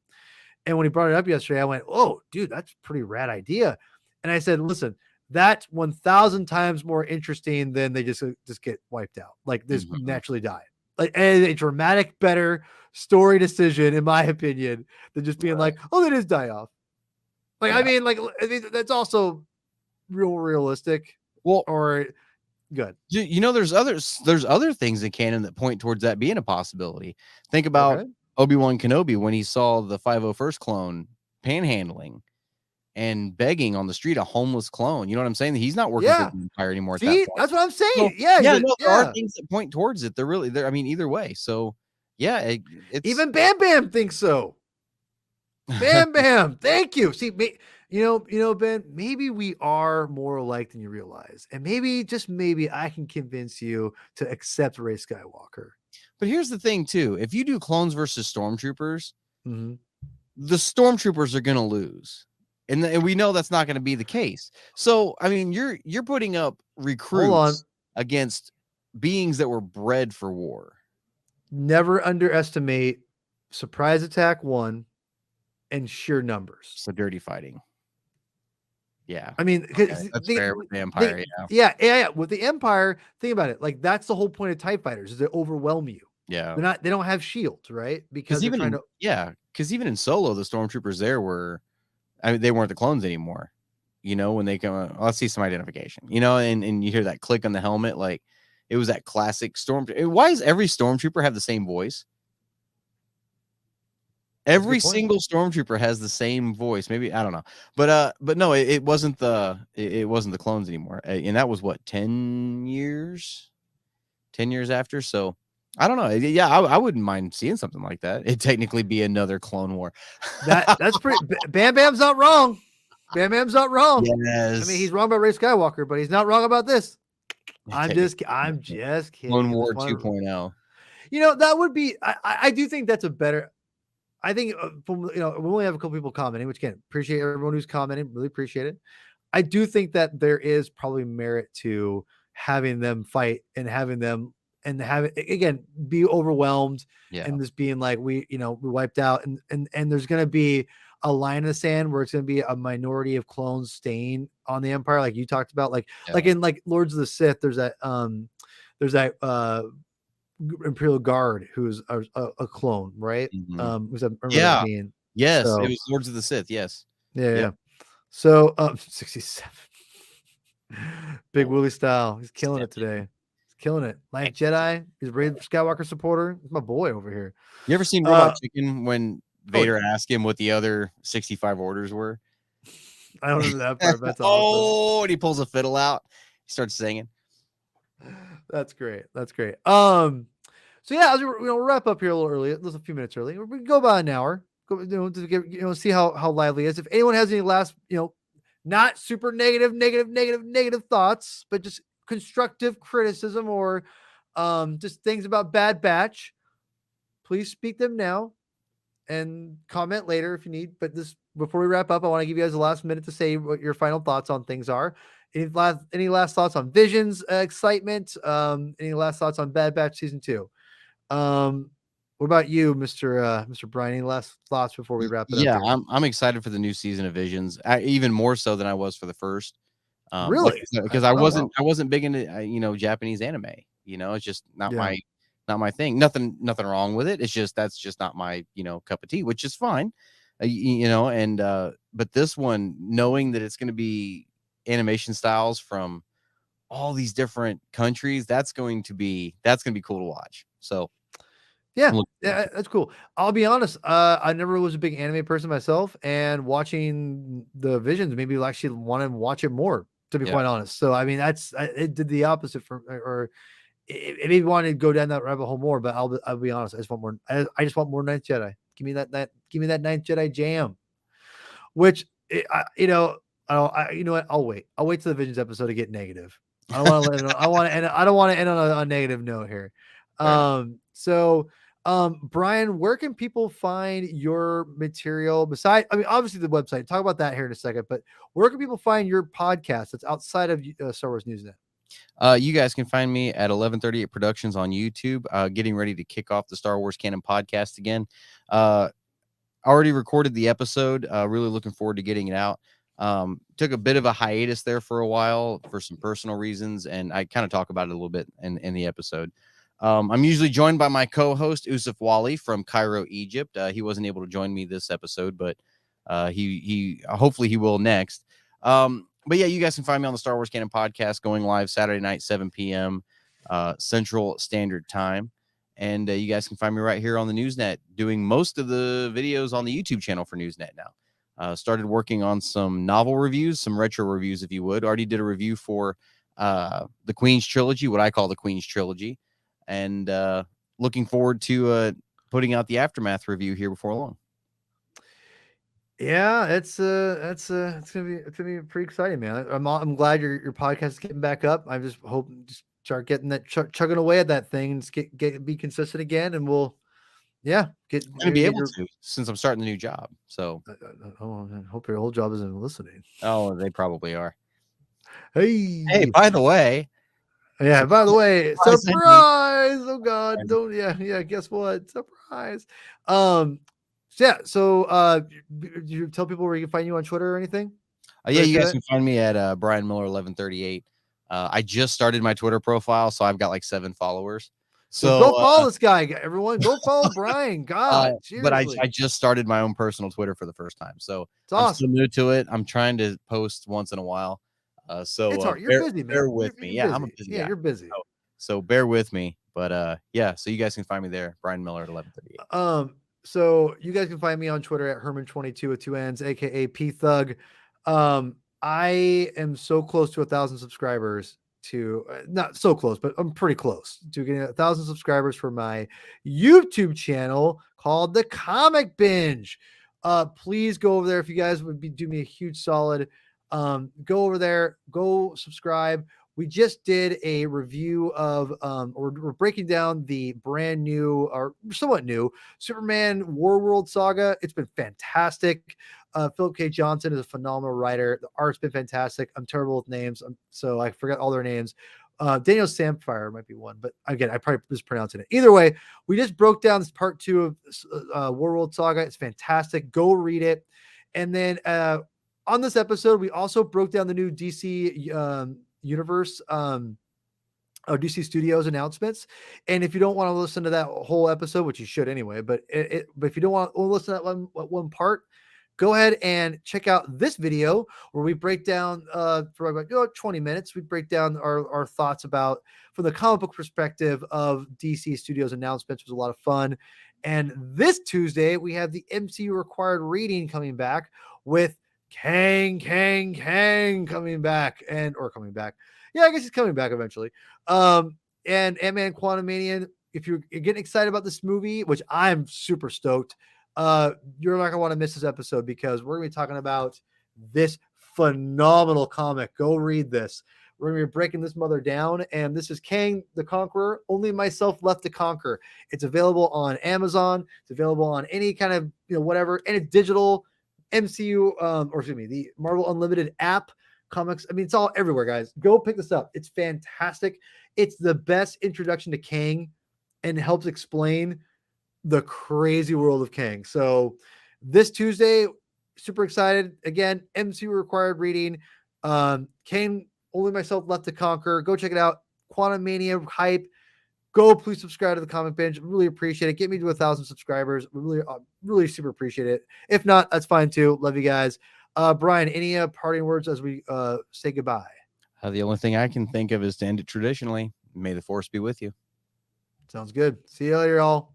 And when he brought it up yesterday, I went, "Oh, dude, that's a pretty rad idea." And I said, "Listen, that's 1,000 times more interesting than they just get wiped out, like this Mhm. naturally die. Like a dramatic, better story decision, in my opinion, than just being Right. like, oh, they just die off. Like, Yeah. I mean, that's also realistic Well, or good. there's other things in canon that point towards that being a possibility. Think about Okay. Obi-Wan Kenobi when he saw the 501st clone panhandling and begging on the street, a homeless clone. You know what I'm saying? He's not working for Yeah. the Empire anymore at that See, point. that's what I'm So, saying. Yeah. yeah, no, there are Yeah. things that point towards it. They're really there. I mean, either way. So, yeah, it's Even Bam Bam thinks so. Bam Bam. Thank you. See, Ben, maybe we are more alike than you realize. And maybe, just maybe, I can convince you to accept Ray Skywalker. But here's the thing, too. If you do clones versus stormtroopers, Mhm. the stormtroopers are going to lose. And we know that's not going to be the case. So, I mean, you're putting up Hold on. recruits against beings that were bred for war. Never underestimate Surprise Attack 1 and sheer numbers. So dirty fighting. Yeah. I mean, Okay, that's fair with the Empire, yeah. yeah. With the Empire, think about it. Like, that's the whole point of TIE fighters, is they overwhelm you. Yeah. They don't have shields, right? Because Because they're even trying in to. yeah, because even in Solo, the stormtroopers there were, I mean, they weren't the clones anymore. You know, when they come, let's see some identification. You know, and you hear that click on the helmet, like it was that classic storm. Why does every stormtrooper have the same voice? Every single stormtrooper has the same voice. Maybe I don't know, but no, it wasn't it wasn't the clones anymore, and that was what 10 years after. So I don't know. Yeah, I wouldn't mind seeing something like that. It'd technically be another Clone War. That's pretty. Bam Bam's not wrong. Bam Bam's not wrong. Yes. I mean, he's wrong about Ray Skywalker, but he's not wrong about this. I'm just kidding. Clone War 2.0. You know, that would be. I do think that's a better. I think from we only have a couple people commenting, which again, appreciate everyone who's commenting. Really appreciate it. I do think that there is probably merit to having them fight and having them and have it again be overwhelmed and just being like we wiped out and there's gonna be a line in the sand where it's gonna be a minority of clones staying on the Empire, like you talked about, like in like Lords of the Sith. There's that Imperial Guard who's a clone, right? Mhm. Who's that being? Yes, So, it was Lords of the Sith. Yes. yeah. So 67. Big Willie style. He's killing it today. He's killing it. Like Jedi. He's a Ray Skywalker supporter. He's my boy over here. You ever seen Robot Chicken when Vader asked him what the other 65 orders were? I don't know that part. That's awesome. Oh, and he pulls a fiddle out. He starts singing. That's great. That's great. So yeah, we'll wrap up here a little early. Just a few minutes early. We can go about an hour. Go, to get, see how lively it is. If anyone has any last, not super negative thoughts, but just constructive criticism or just things about Bad Batch, please speak them now and comment later if you need. But before we wrap up, I want to give you guys the last minute to say what your final thoughts on things are. Any last thoughts on Visions excitement? Any last thoughts on Bad Batch season 2? What about you, Mr. Brian? Any last thoughts before we wrap it up? Yeah, I'm excited for the new season of Visions, even more so than I was for the first. Really? Because I wasn't big into Japanese anime. It's just not my thing. Nothing wrong with it. It's just that's just not my cup of tea, which is fine. But this one, knowing that it's going to be animation styles from all these different countries, that's going to be cool to watch. So yeah, that's cool. I'll be honest, I never was a big anime person myself, and watching the Visions made me actually want to watch it more, to be quite honest. So I mean, it did the opposite or it made me want to go down that rabbit hole more. But I'll be honest, I just want more. I just want more Ninth Jedi. Give me that Ninth Jedi jam. Which you know what? I'll wait. I'll wait till the Visions episode to get negative. I don't want to end on a negative note here. So Brian, where can people find your material beside, I mean, obviously the website, talk about that here in a second, but where can people find your podcast that's outside of Star Wars Newsnet? You guys can find me at 1138 Productions on YouTube, getting ready to kick off the Star Wars Canon podcast again. Already recorded the episode. Really looking forward to getting it out. Took a bit of a hiatus there for a while for some personal reasons, and I kind of talk about it a little bit in the episode. I'm usually joined by my co-host Usuf Wali from Cairo, Egypt. He wasn't able to join me this episode, but he hopefully he will next. But yeah, you guys can find me on the Star Wars Canon podcast going live Saturday night, 7 p.m. Central Standard Time. And you guys can find me right here on the Newsnet doing most of the videos on the YouTube channel for Newsnet now. Started working on some novel reviews, some retro reviews, if you would. Already did a review for the Queen's Trilogy, what I call the Queen's Trilogy. And looking forward to putting out the Aftermath review here before long. Yeah, it's gonna be pretty exciting, man. I'm glad your podcast is getting back up. I just hope start getting that chugging away at that thing and just be consistent again, and we'll get I'm gonna be able to since I'm starting the new job. So I hope your old job isn't listening. Oh, they probably are. Hey, by the way. Yeah, by the way, surprise! Oh God, don't guess what? Surprise. So you tell people where you can find you on Twitter or anything? Yeah, you guys can find me at Brian Miller 1138. I just started my Twitter profile, so I've got like 7 followers. So go follow this guy, everyone. Go follow Brian. God, but I just started my own personal Twitter for the first time, so it's awesome. I'm still new to it. I'm trying to post once in a while. So it's hard. You're busy, man. Bear with me. Yeah, I'm a busy guy. You're busy. So bear with me. But yeah, so you guys can find me there, Brian Miller at 1138. So you guys can find me on Twitter at Herman22 with 2 N's, aka P Thug. I am so close to 1,000 subscribers to not so close, but I'm pretty close to getting 1,000 subscribers for my YouTube channel called The Comic Binge. Please go over there if you guys would do me a huge solid. Go over there, go subscribe. We just did a review of, we're breaking down the brand new or somewhat new Superman Warworld saga. It's been fantastic. Philip K. Johnson is a phenomenal writer. The art's been fantastic. I'm terrible with names, so I forgot all their names. Daniel Samphire might be one, but again, I probably mispronouncing it. Either way, we just broke down this part 2 of Warworld saga. It's fantastic. Go read it. And then on this episode, we also broke down the new DC universe DC Studios announcements. And if you don't want to listen to that whole episode, which you should anyway, but if you don't want to listen to that one part, go ahead and check out this video where we break down for about 20 minutes. We break down our thoughts about from the comic book perspective of DC Studios announcements. It was a lot of fun. And this Tuesday, we have the MCU required reading coming back with Kang coming back coming back. Yeah, I guess he's coming back eventually. And Ant-Man Quantumania. If you're getting excited about this movie, which I'm super stoked, you're not gonna want to miss this episode because we're gonna be talking about this phenomenal comic. Go read this. We're gonna be breaking this mother down, and this is Kang the Conqueror. Only Myself Left to Conquer. It's available on Amazon. It's available on any kind of whatever, and it's digital. MCU, or excuse me, the Marvel Unlimited app, comics. I mean, it's all everywhere, guys. Go pick this up. It's fantastic. It's the best introduction to Kang and helps explain the crazy world of Kang. So this Tuesday, super excited. Again, MCU required reading. Kang, Only Myself Left to Conquer. Go check it out. Quantumania hype. Go, please subscribe to the Comic Binge. Really appreciate it. Get me to 1,000 subscribers. We really super appreciate it. If not, that's fine too. Love you guys. Brian, any parting words as we say goodbye? The only thing I can think of is to end it traditionally. May the Force be with you. Sounds good. See you later, y'all.